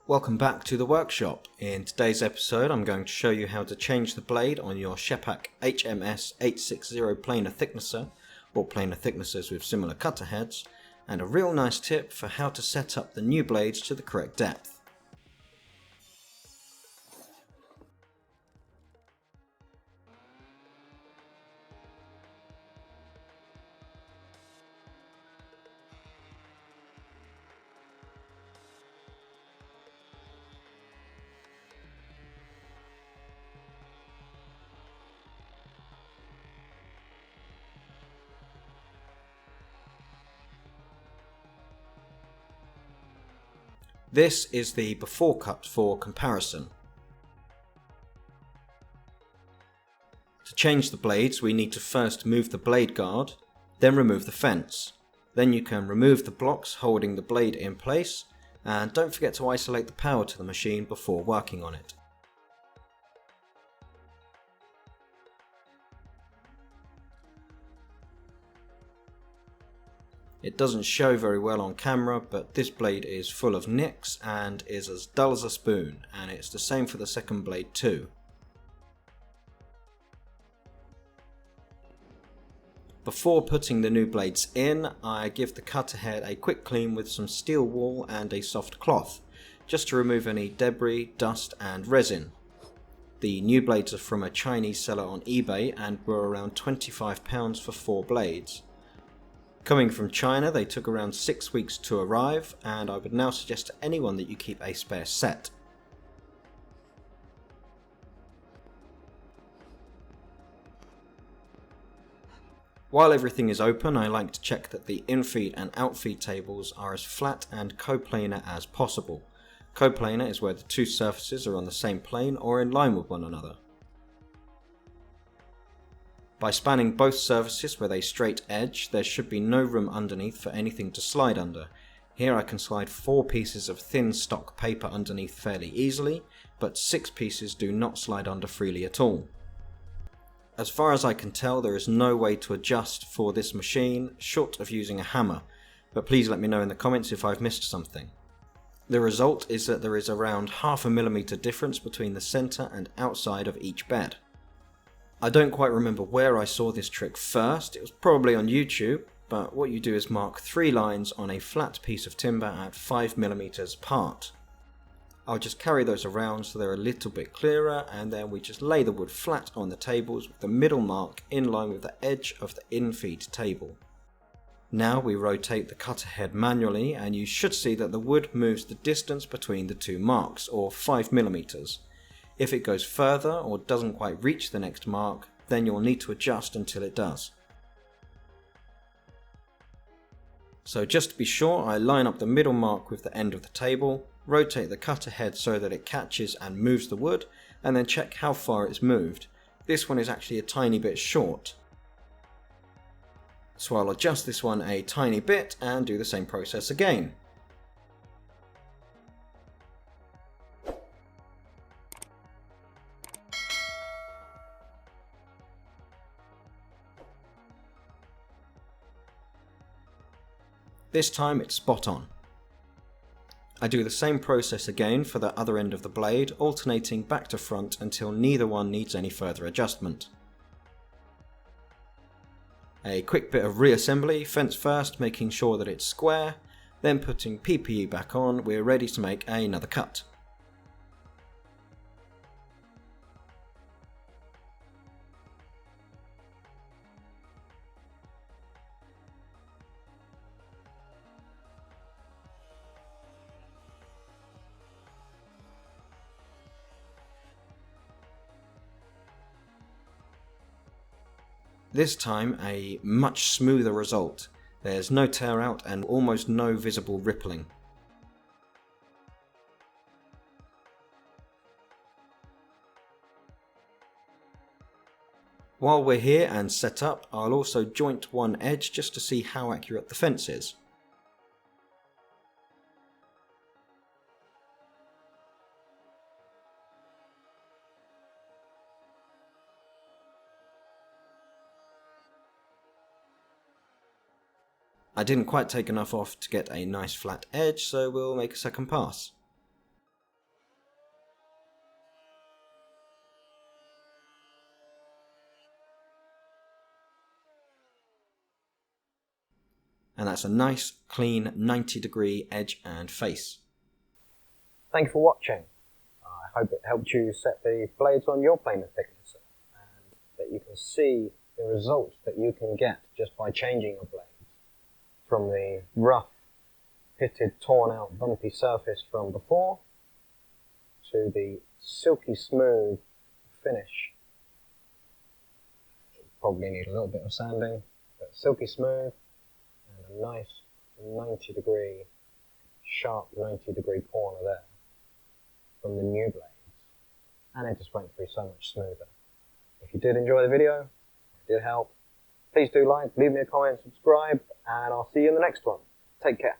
Welcome back to the workshop. In today's episode I'm going to show you how to change the blade on your Scheppach HMS 860 planer thicknesser, or planer thicknessers with similar cutter heads, and a real nice tip for how to set up the new blades to the correct depth. This is the before cut for comparison. To change the blades we need to first move the blade guard, then remove the fence. Then you can remove the blocks holding the blade in place, and don't forget to isolate the power to the machine before working on it. It doesn't show very well on camera, but this blade is full of nicks and is as dull as a spoon, and it's the same for the second blade too. Before putting the new blades in, I give the cutter head a quick clean with some steel wool and a soft cloth, just to remove any debris, dust and resin. The new blades are from a Chinese seller on eBay and were around £25 for 4 blades. Coming from China, they took around 6 weeks to arrive, and I would now suggest to anyone that you keep a spare set. While everything is open, I like to check that the Infeed and Outfeed tables are as flat and coplanar as possible. Coplanar is where the two surfaces are on the same plane or in line with one another. By spanning both surfaces with a straight edge, there should be no room underneath for anything to slide under. Here I can slide 4 pieces of thin stock paper underneath fairly easily, but 6 pieces do not slide under freely at all. As far as I can tell, there is no way to adjust for this machine short of using a hammer, but please let me know in the comments if I've missed something. The result is that there is around half a millimetre difference between the centre and outside of each bed. I don't quite remember where I saw this trick first, it was probably on YouTube, but what you do is mark 3 lines on a flat piece of timber at 5mm apart. I'll just carry those around so they're a little bit clearer, and then we just lay the wood flat on the tables with the middle mark in line with the edge of the Infeed table. Now we rotate the cutter head manually, and you should see that the wood moves the distance between the 2 marks, or 5mm. If it goes further or doesn't quite reach the next mark, then you'll need to adjust until it does. So just to be sure, I line up the middle mark with the end of the table, rotate the cutter head so that it catches and moves the wood, and then check how far it's moved. This one is actually a tiny bit short. So I'll adjust this one a tiny bit and do the same process again. This time it's spot on. I do the same process again for the other end of the blade, alternating back to front until neither one needs any further adjustment. A quick bit of reassembly, fence first, making sure that it's square, then putting PPE back on, we're ready to make another cut. This time a much smoother result. There's no tear out and almost no visible rippling. While we're here and set up, I'll also joint one edge just to see how accurate the fence is. I didn't quite take enough off to get a nice flat edge, so we'll make a second pass. and that's a nice, clean 90-degree edge and face. Thank you for watching. I hope it helped you set the blades on your planer thickness and that you can see the results that you can get just by changing your blades from the rough, pitted, torn out, bumpy surface from before to the silky smooth finish. Probably need a little bit of sanding, but silky smooth and a nice 90-degree, sharp 90-degree corner there from the new blades, and it just went through so much smoother. If you did enjoy the video, it did help, please do like, leave me a comment, subscribe, and I'll see you in the next one. Take care.